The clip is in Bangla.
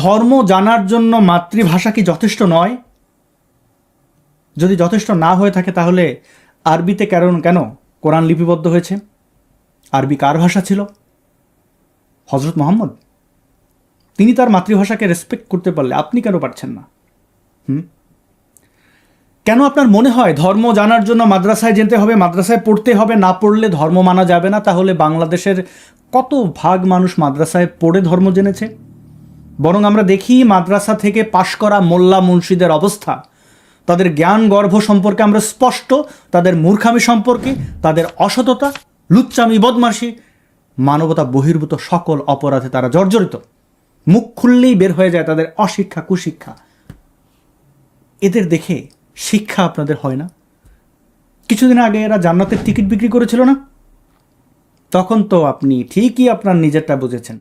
ধর্ম জানার জন্য মাতৃভাষা কি যথেষ্ট নয়? যদি যথেষ্ট না হয়ে থাকে তাহলে আরবিতে কেন কোরআন লিপিবদ্ধ হয়েছে? আরবি কার ভাষা ছিল? হজরত মোহাম্মদ। তিনি তার মাতৃভাষাকে রেসপেক্ট করতে পারলে আপনি কেন পারছেন না? কেন আপনার মনে হয় ধর্ম জানার জন্য মাদ্রাসায় যেতে হবে, মাদ্রাসায় পড়তে হবে, না পড়লে ধর্ম মানা যাবে না? তাহলে বাংলাদেশের কত ভাগ মানুষ মাদ্রাসায় পড়ে ধর্ম জেনেছে? বরং আমরা দেখি মাদ্রাসা থেকে পাশ করা মোল্লা মুন্সিদের অবস্থা, তাদের জ্ঞান গর্ভ সম্পর্কে আমরা স্পষ্ট, তাদের মূর্খামি সম্পর্কে, তাদের অসততা, লুচ্চামি, বদমাশি, মানবতা বহির্ভূত সকল অপরাধে তারা জর্জরিত। মুখ খুললেই বের হয়ে যায় তাদের অশিক্ষা, কুশিক্ষা। এদের দেখে শিক্ষা আপনাদের হয় না? কিছুদিন আগে এরা জান্নাতের টিকিট বিক্রি করেছিল না? তখন তো আপনি ঠিকই আপনার নিজেরটা বুঝেছেন।